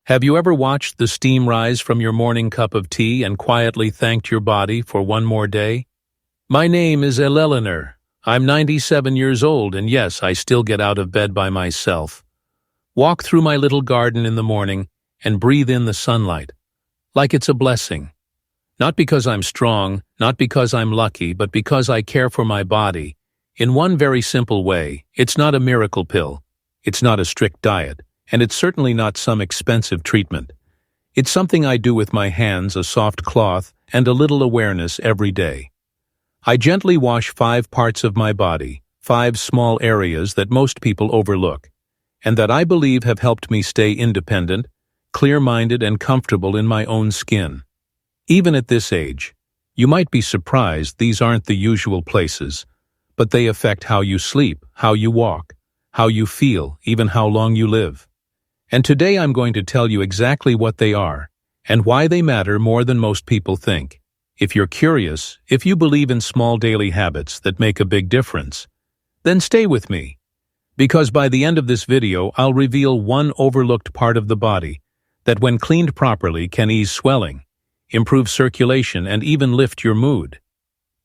Have you ever watched the steam rise from your morning cup of tea and quietly thanked your body for one more day? My name is Eleanor. I'm 97 years old, and yes, I still get out of bed by myself. Walk through my little garden in the morning and breathe in the sunlight, like it's a blessing. Not because I'm strong, not because I'm lucky, but because I care for my body. In one very simple way, it's not a miracle pill. It's not a strict diet. And it's certainly not some expensive treatment. It's something I do with my hands, a soft cloth, and a little awareness every day. I gently wash 5 parts of my body, 5 small areas that most people overlook, and that I believe have helped me stay independent, clear-minded, and comfortable in my own skin. Even at this age, you might be surprised these aren't the usual places, but they affect how you sleep, how you walk, how you feel, even how long you live. And today I'm going to tell you exactly what they are, and why they matter more than most people think. If you're curious, if you believe in small daily habits that make a big difference, then stay with me. Because by the end of this video, I'll reveal one overlooked part of the body that when cleaned properly can ease swelling, improve circulation, and even lift your mood.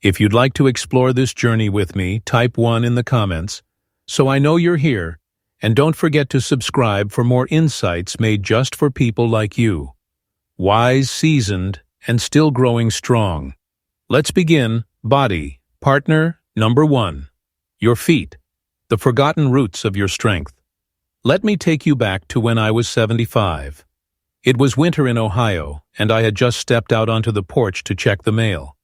If you'd like to explore this journey with me, type 1 in the comments, so I know you're here. And don't forget to subscribe for more insights made just for people like you. Wise, seasoned, and still growing strong. Let's begin. Body. Partner number 1. Your feet. The forgotten roots of your strength. Let me take you back to when I was 75. It was winter in Ohio, and I had just stepped out onto the porch to check the mail.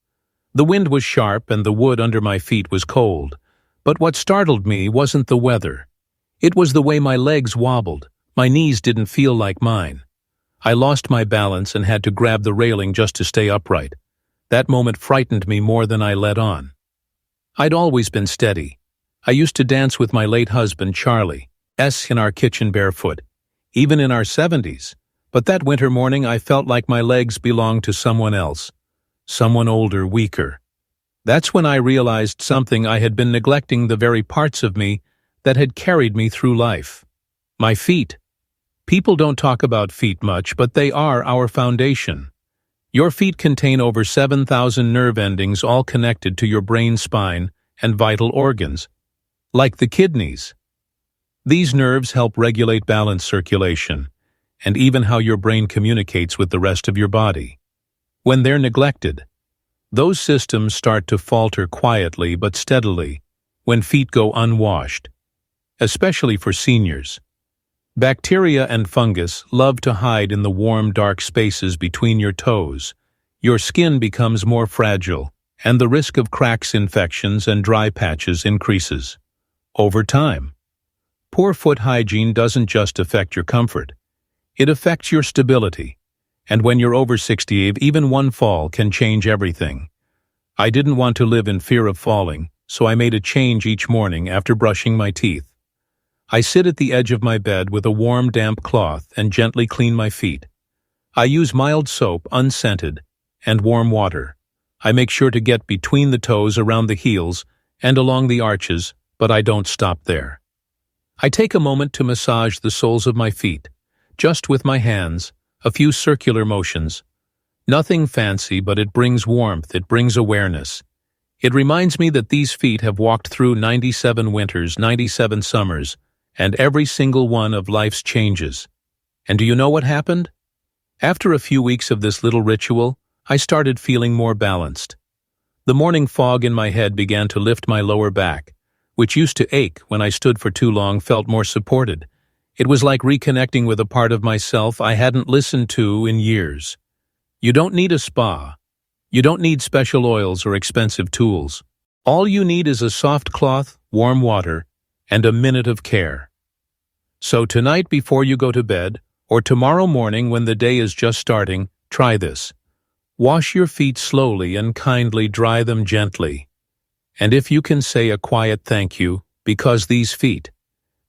The wind was sharp and the wood under my feet was cold. But what startled me wasn't the weather. It was the way my legs wobbled. My knees didn't feel like mine. I lost my balance and had to grab the railing just to stay upright. That moment frightened me more than I let on. I'd always been steady. I used to dance with my late husband, Charlie, in our kitchen barefoot, even in our 70s. But that winter morning I felt like my legs belonged to someone else, someone older, weaker. That's when I realized something. I had been neglecting the very parts of me that had carried me through life. My feet. People don't talk about feet much, but they are our foundation. Your feet contain over 7,000 nerve endings, all connected to your brain, spine, and vital organs, like the kidneys. These nerves help regulate balance, circulation, and even how your brain communicates with the rest of your body. When they're neglected, those systems start to falter quietly but steadily when feet go unwashed. Especially for seniors. Bacteria and fungus love to hide in the warm, dark spaces between your toes. Your skin becomes more fragile, and the risk of cracks, infections, and dry patches increases. Over time, poor foot hygiene doesn't just affect your comfort. It affects your stability. And when you're over 60, even one fall can change everything. I didn't want to live in fear of falling, so I made a change each morning after brushing my teeth. I sit at the edge of my bed with a warm, damp cloth and gently clean my feet. I use mild soap, unscented, and warm water. I make sure to get between the toes, around the heels, and along the arches, but I don't stop there. I take a moment to massage the soles of my feet, just with my hands, a few circular motions. Nothing fancy, but it brings warmth, it brings awareness. It reminds me that these feet have walked through 97 winters, 97 summers, and every single one of life's changes. And do you know what happened? After a few weeks of this little ritual, I started feeling more balanced. The morning fog in my head began to lift. My lower back, which used to ache when I stood for too long, felt more supported. It was like reconnecting with a part of myself I hadn't listened to in years. You don't need a spa. You don't need special oils or expensive tools. All you need is a soft cloth, warm water, and a minute of care. So tonight before you go to bed, or tomorrow morning when the day is just starting, try this. Wash your feet slowly and kindly, dry them gently. And if you can, say a quiet thank you, because these feet,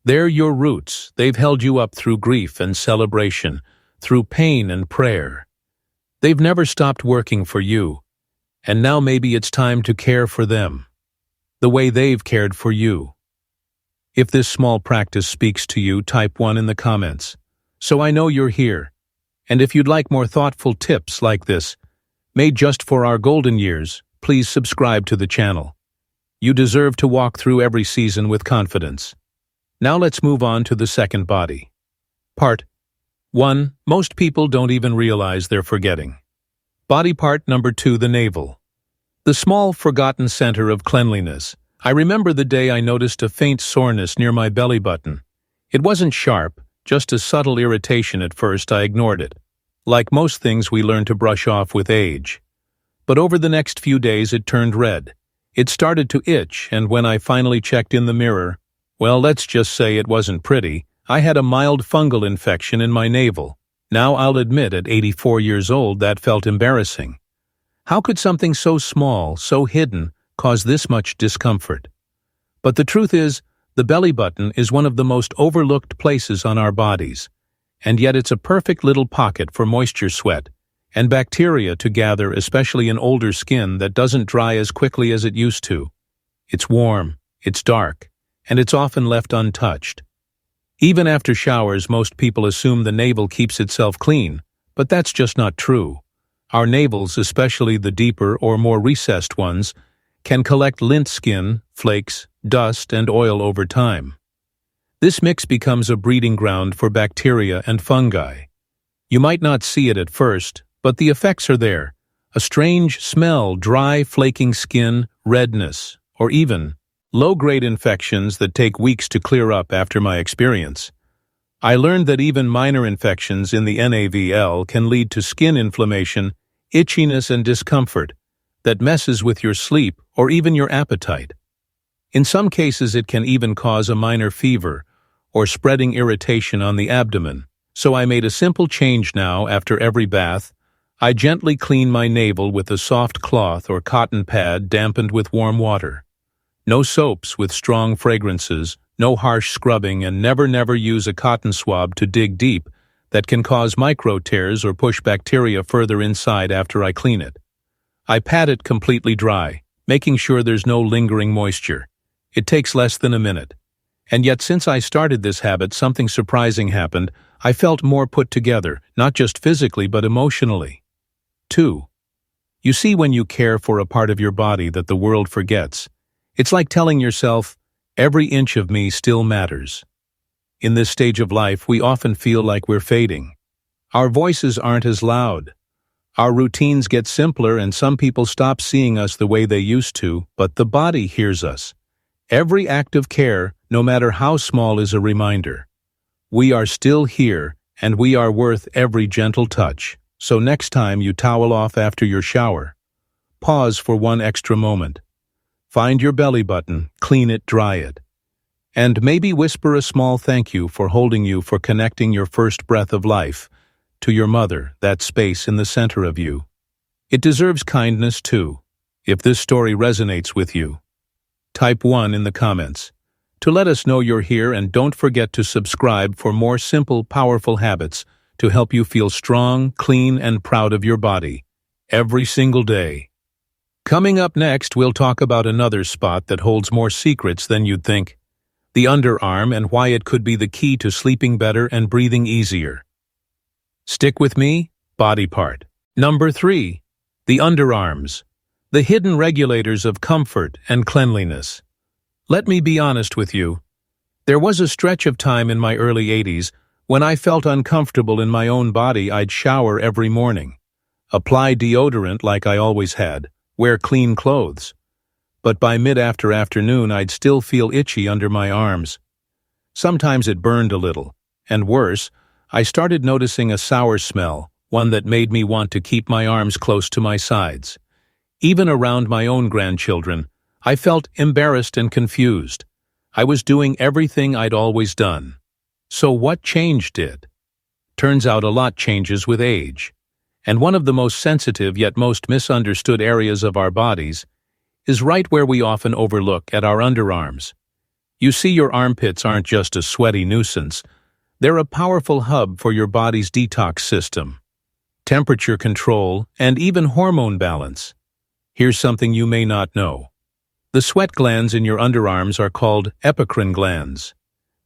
they're your roots. They've held you up through grief and celebration, through pain and prayer. They've never stopped working for you, and now maybe it's time to care for them, the way they've cared for you. If this small practice speaks to you, type 1 in the comments, so I know you're here. And if you'd like more thoughtful tips like this, made just for our golden years, please subscribe to the channel. You deserve to walk through every season with confidence. Now let's move on to the second body. Part 1. Most people don't even realize they're forgetting. Body part number 2, the navel. The small, forgotten center of cleanliness. I remember the day I noticed a faint soreness near my belly button. It wasn't sharp, just a subtle irritation at first. I ignored it. Like most things we learn to brush off with age. But over the next few days it turned red. It started to itch, and when I finally checked in the mirror, well, let's just say it wasn't pretty. I had a mild fungal infection in my navel. Now I'll admit at 84 years old that felt embarrassing. How could something so small, so hidden, cause this much discomfort? But the truth is, the belly button is one of the most overlooked places on our bodies, and yet it's a perfect little pocket for moisture, sweat, and bacteria to gather, especially in older skin that doesn't dry as quickly as it used to. It's warm, it's dark, and it's often left untouched. Even after showers, most people assume the navel keeps itself clean, but that's just not true. Our navels, especially the deeper or more recessed ones, can collect lint skin, flakes, dust, and oil over time. This mix becomes a breeding ground for bacteria and fungi. You might not see it at first, but the effects are there. A strange smell, dry, flaking skin, redness, or even low-grade infections that take weeks to clear up after my experience. I learned that even minor infections in the navel can lead to skin inflammation, itchiness, and discomfort that messes with your sleep or even your appetite. In some cases, it can even cause a minor fever or spreading irritation on the abdomen. So I made a simple change now. After every bath, I gently clean my navel with a soft cloth or cotton pad dampened with warm water. No soaps with strong fragrances, no harsh scrubbing, and never use a cotton swab to dig deep that can cause micro tears or push bacteria further inside after I clean it. I pat it completely dry, making sure there's no lingering moisture. It takes less than a minute. And yet since I started this habit, something surprising happened. I felt more put together, not just physically but emotionally. 2. You see, when you care for a part of your body that the world forgets, it's like telling yourself, every inch of me still matters. In this stage of life, we often feel like we're fading. Our voices aren't as loud. Our routines get simpler, and some people stop seeing us the way they used to, but the body hears us. Every act of care, no matter how small, is a reminder. We are still here, and we are worth every gentle touch. So next time you towel off after your shower, pause for one extra moment. Find your belly button, clean it, dry it. And maybe whisper a small thank you for holding you, for connecting your first breath of life to your mother, that space in the center of you. It deserves kindness too. If this story resonates with you, type 1 in the comments to let us know you're here, and don't forget to subscribe for more simple, powerful habits to help you feel strong, clean, and proud of your body every single day. Coming up next, we'll talk about another spot that holds more secrets than you'd think: the underarm, and why it could be the key to sleeping better and breathing easier. Stick with me. Body part number 3, the underarms, the hidden regulators of comfort and cleanliness. Let me be honest with you. There was a stretch of time in my early 80s when I felt uncomfortable in my own body. I'd shower every morning, apply deodorant like I always had, wear clean clothes. But by mid-afternoon, I'd still feel itchy under my arms. Sometimes it burned a little, and worse, I started noticing a sour smell, one that made me want to keep my arms close to my sides. Even around my own grandchildren, I felt embarrassed and confused. I was doing everything I'd always done. So what changed it? Turns out a lot changes with age. And one of the most sensitive yet most misunderstood areas of our bodies is right where we often overlook, at our underarms. You see, your armpits aren't just a sweaty nuisance. They're a powerful hub for your body's detox system, temperature control, and even hormone balance. Here's something you may not know. The sweat glands in your underarms are called epicrine glands.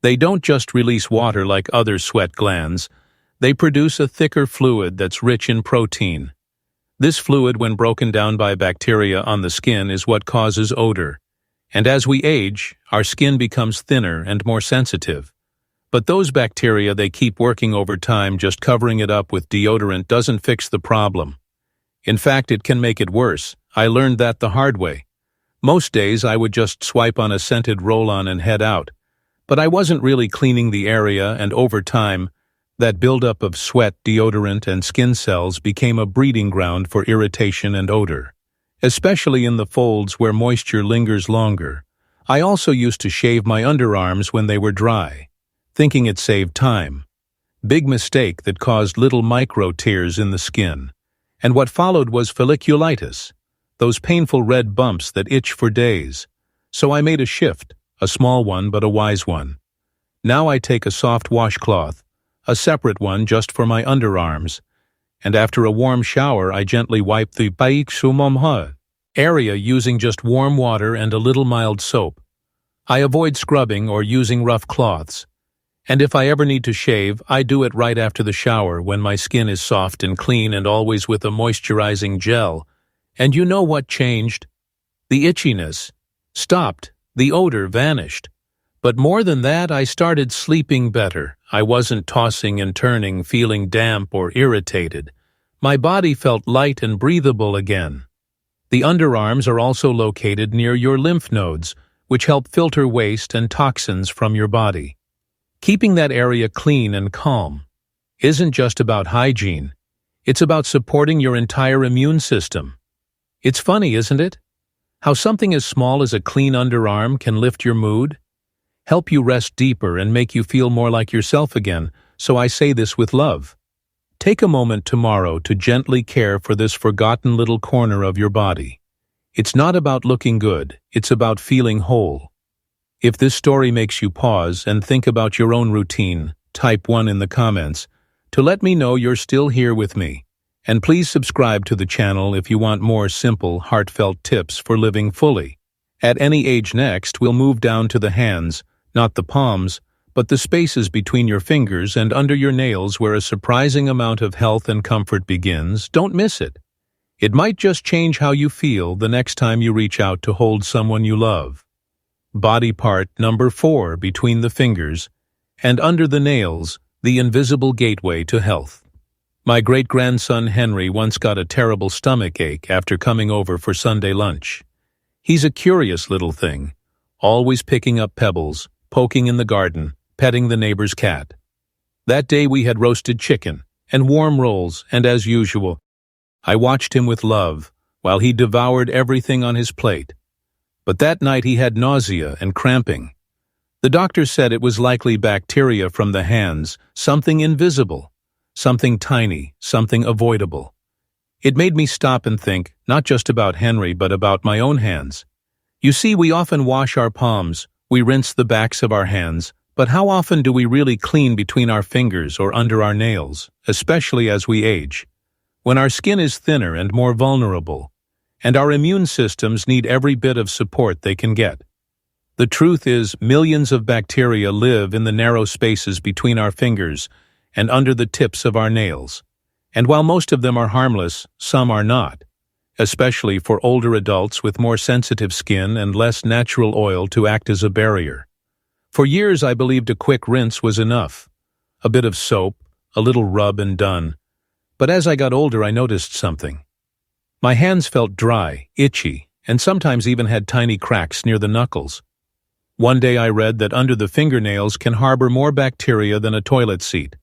They don't just release water like other sweat glands. They produce a thicker fluid that's rich in protein. This fluid, when broken down by bacteria on the skin, is what causes odor. And as we age, our skin becomes thinner and more sensitive. But those bacteria, they keep working over time. Just covering it up with deodorant doesn't fix the problem. In fact, it can make it worse. I learned that the hard way. Most days I would just swipe on a scented roll-on and head out. But I wasn't really cleaning the area, and over time, that buildup of sweat, deodorant, and skin cells became a breeding ground for irritation and odor, especially in the folds where moisture lingers longer. I also used to shave my underarms when they were dry, thinking it saved time. Big mistake that caused little micro tears in the skin. And what followed was folliculitis, those painful red bumps that itch for days. So I made a shift, a small one but a wise one. Now I take a soft washcloth, a separate one just for my underarms, and after a warm shower I gently wipe the area using just warm water and a little mild soap. I avoid scrubbing or using rough cloths. And if I ever need to shave, I do it right after the shower when my skin is soft and clean, and always with a moisturizing gel. And you know what changed? The itchiness stopped. The odor vanished. But more than that, I started sleeping better. I wasn't tossing and turning, feeling damp or irritated. My body felt light and breathable again. The underarms are also located near your lymph nodes, which help filter waste and toxins from your body. Keeping that area clean and calm isn't just about hygiene. It's about supporting your entire immune system. It's funny, isn't it? How something as small as a clean underarm can lift your mood, help you rest deeper, and make you feel more like yourself again. So I say this with love. Take a moment tomorrow to gently care for this forgotten little corner of your body. It's not about looking good, it's about feeling whole. If this story makes you pause and think about your own routine, type 1 in the comments to let me know you're still here with me. And please subscribe to the channel if you want more simple, heartfelt tips for living fully. At any age. Next, we'll move down to the hands, not the palms, but the spaces between your fingers and under your nails, where a surprising amount of health and comfort begins. Don't miss it. It might just change how you feel the next time you reach out to hold someone you love. Body part number 4, between the fingers and under the nails, the invisible gateway to health. My great-grandson Henry once got a terrible stomach ache after coming over for Sunday lunch. He's a curious little thing, always picking up pebbles, poking in the garden, petting the neighbor's cat. That day we had roasted chicken and warm rolls, and as usual, I watched him with love while he devoured everything on his plate. But that night he had nausea and cramping. The doctor said it was likely bacteria from the hands, something invisible, something tiny, something avoidable. It made me stop and think, not just about Henry, but about my own hands. You see, we often wash our palms, we rinse the backs of our hands, but how often do we really clean between our fingers or under our nails, especially as we age? When our skin is thinner and more vulnerable, and our immune systems need every bit of support they can get. The truth is, millions of bacteria live in the narrow spaces between our fingers and under the tips of our nails. And while most of them are harmless, some are not, especially for older adults with more sensitive skin and less natural oil to act as a barrier. For years I believed a quick rinse was enough. A bit of soap, a little rub and done. But as I got older I noticed something. My hands felt dry, itchy, and sometimes even had tiny cracks near the knuckles. One day I read that under the fingernails can harbor more bacteria than a toilet seat.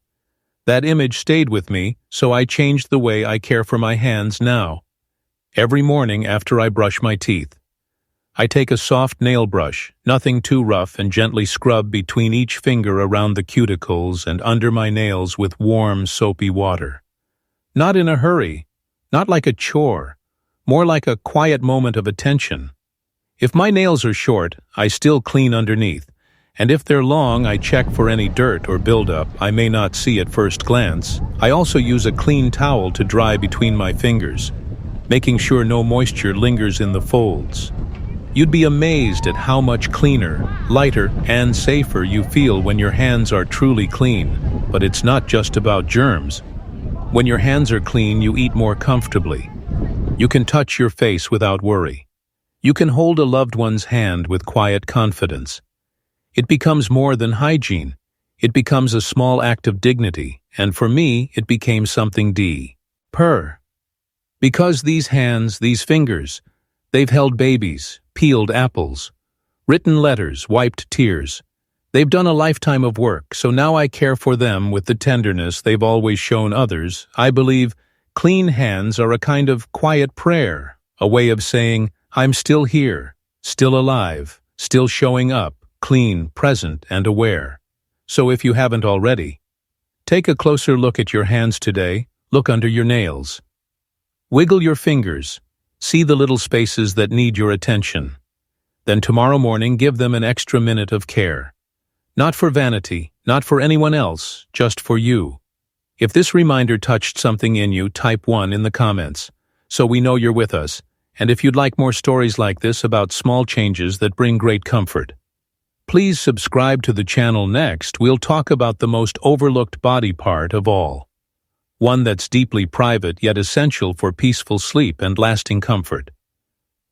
That image stayed with me, so I changed the way I care for my hands now. Every morning after I brush my teeth, I take a soft nail brush, nothing too rough, and gently scrub between each finger around the cuticles and under my nails with warm, soapy water. Not in a hurry, not like a chore, more like a quiet moment of attention. If my nails are short, I still clean underneath, and if they're long, I check for any dirt or buildup I may not see at first glance. I also use a clean towel to dry between my fingers, making sure no moisture lingers in the folds. You'd be amazed at how much cleaner, lighter, and safer you feel when your hands are truly clean. But it's not just about germs. When your hands are clean, you eat more comfortably. You can touch your face without worry. You can hold a loved one's hand with quiet confidence. It becomes more than hygiene. It becomes a small act of dignity, and for me, it became something deeper. Because these hands, these fingers, they've held babies, peeled apples, written letters, wiped tears. They've done a lifetime of work, so now I care for them with the tenderness they've always shown others. I believe clean hands are a kind of quiet prayer, a way of saying, I'm still here, still alive, still showing up, clean, present, and aware. So if you haven't already, take a closer look at your hands today. Look under your nails. Wiggle your fingers. See the little spaces that need your attention. Then tomorrow morning, give them an extra minute of care. Not for vanity, not for anyone else, just for you. If this reminder touched something in you, type 1 in the comments, so we know you're with us. And if you'd like more stories like this about small changes that bring great comfort, please subscribe to the channel. Next, we'll talk about the most overlooked body part of all. One that's deeply private yet essential for peaceful sleep and lasting comfort.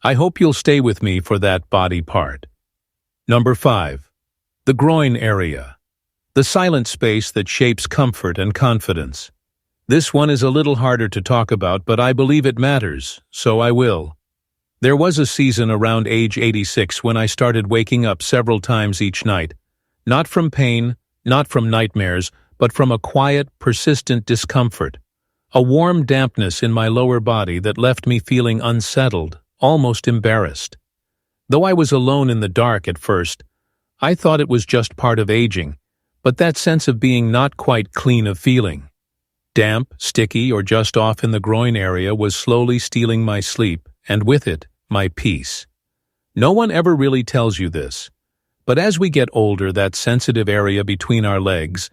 I hope you'll stay with me for that body part. Number 5. The groin area. The silent space that shapes comfort and confidence. This one is a little harder to talk about, but I believe it matters, so I will. There was a season around age 86 when I started waking up several times each night, not from pain, not from nightmares, but from a quiet, persistent discomfort, a warm dampness in my lower body that left me feeling unsettled, almost embarrassed. Though I was alone in the dark at first, I thought it was just part of aging, but that sense of being not quite clean of feeling, damp, sticky, or just off in the groin area was slowly stealing my sleep, and with it, my peace. No one ever really tells you this, but as we get older, that sensitive area between our legs,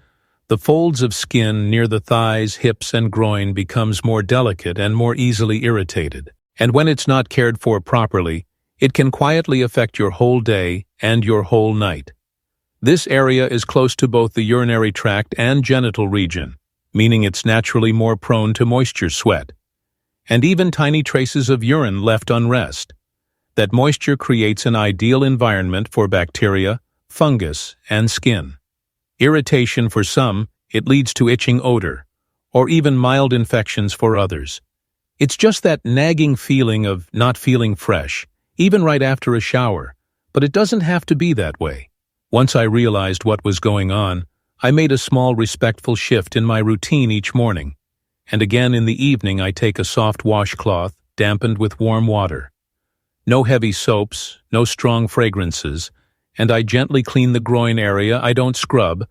the folds of skin near the thighs, hips, and groin becomes more delicate and more easily irritated. And when it's not cared for properly, it can quietly affect your whole day and your whole night. This area is close to both the urinary tract and genital region, meaning it's naturally more prone to moisture sweat, and even tiny traces of urine left unrest. That moisture creates an ideal environment for bacteria, fungus, and skin. Irritation for some, it leads to itching odor, or even mild infections for others. It's just that nagging feeling of not feeling fresh, even right after a shower, but it doesn't have to be that way. Once I realized what was going on, I made a small respectful shift in my routine each morning, and again in the evening I take a soft washcloth, dampened with warm water. No heavy soaps, no strong fragrances, and I gently clean the groin area. I don't scrub,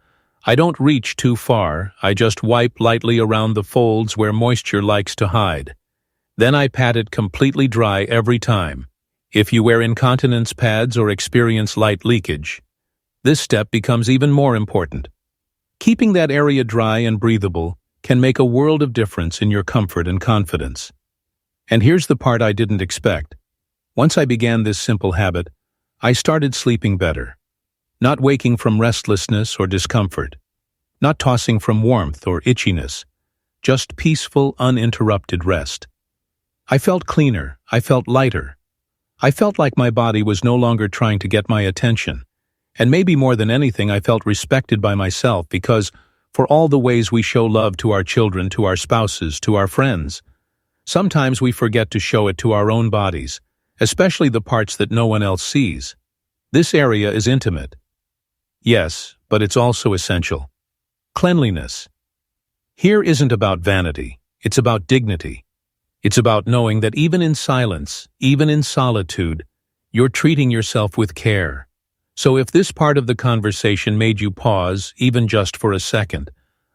I don't reach too far, I just wipe lightly around the folds where moisture likes to hide. Then I pat it completely dry every time. If you wear incontinence pads or experience light leakage, this step becomes even more important. Keeping that area dry and breathable can make a world of difference in your comfort and confidence. And here's the part I didn't expect. Once I began this simple habit, I started sleeping better. Not waking from restlessness or discomfort. Not tossing from warmth or itchiness. Just peaceful, uninterrupted rest. I felt cleaner. I felt lighter. I felt like my body was no longer trying to get my attention. And maybe more than anything, I felt respected by myself because, for all the ways we show love to our children, to our spouses, to our friends, sometimes we forget to show it to our own bodies, especially the parts that no one else sees. This area is intimate. Yes, but it's also essential. Cleanliness. Here isn't about vanity. It's about dignity. It's about knowing that even in silence, even in solitude, you're treating yourself with care. So if this part of the conversation made you pause, even just for a second,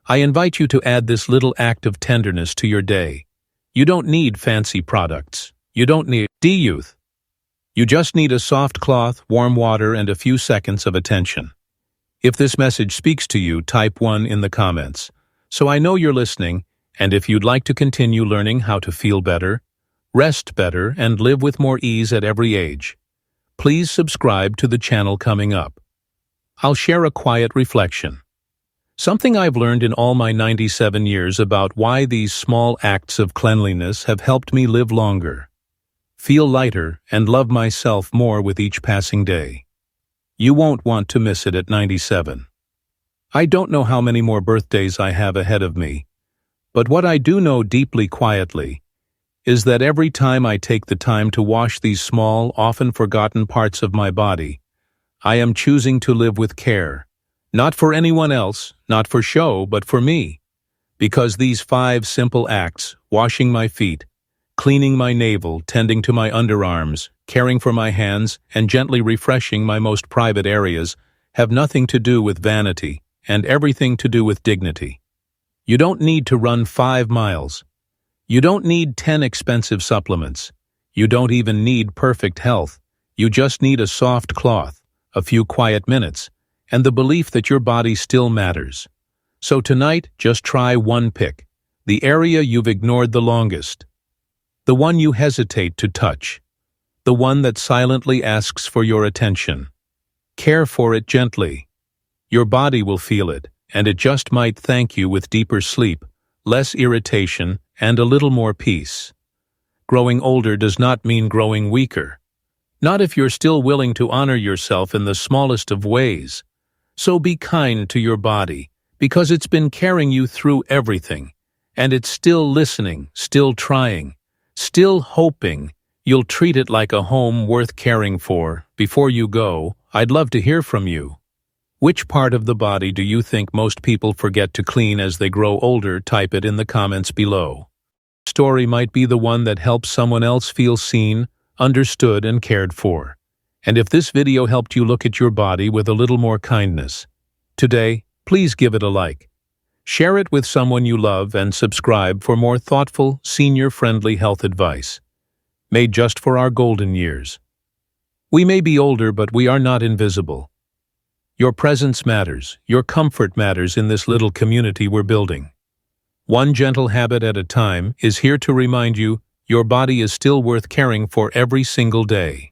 I invite you to add this little act of tenderness to your day. You don't need fancy products. You don't need youth. You just need a soft cloth, warm water, and a few seconds of attention. If this message speaks to you, type 1 in the comments, so I know you're listening, and if you'd like to continue learning how to feel better, rest better, and live with more ease at every age, please subscribe to the channel coming up. I'll share a quiet reflection. Something I've learned in all my 97 years about why these small acts of cleanliness have helped me live longer, feel lighter, and love myself more with each passing day. You won't want to miss it at 97. I don't know how many more birthdays I have ahead of me, but what I do know deeply quietly is that every time I take the time to wash these small, often forgotten parts of my body, I am choosing to live with care. Not for anyone else, not for show, but for me. Because these 5 simple acts, washing my feet, cleaning my navel, tending to my underarms, caring for my hands, and gently refreshing my most private areas, have nothing to do with vanity and everything to do with dignity. You don't need to run 5 miles. You don't need 10 expensive supplements. You don't even need perfect health. You just need a soft cloth, a few quiet minutes, and the belief that your body still matters. So tonight, just try one pick, the area you've ignored the longest, the one you hesitate to touch, the one that silently asks for your attention. Care for it gently. Your body will feel it, and it just might thank you with deeper sleep, less irritation, and a little more peace. Growing older does not mean growing weaker. Not if you're still willing to honor yourself in the smallest of ways. So be kind to your body, because it's been carrying you through everything, and it's still listening, still trying, still hoping you'll treat it like a home worth caring for. Before you go, I'd love to hear from you. Which part of the body do you think most people forget to clean as they grow older? Type it in the comments below. Story might be the one that helps someone else feel seen, understood, and cared for. And if this video helped you look at your body with a little more kindness today, please give it a like. Share it with someone you love and subscribe for more thoughtful, senior-friendly health advice, made just for our golden years. We may be older, but we are not invisible. Your presence matters, your comfort matters in this little community we're building. One gentle habit at a time is here to remind you your body is still worth caring for every single day.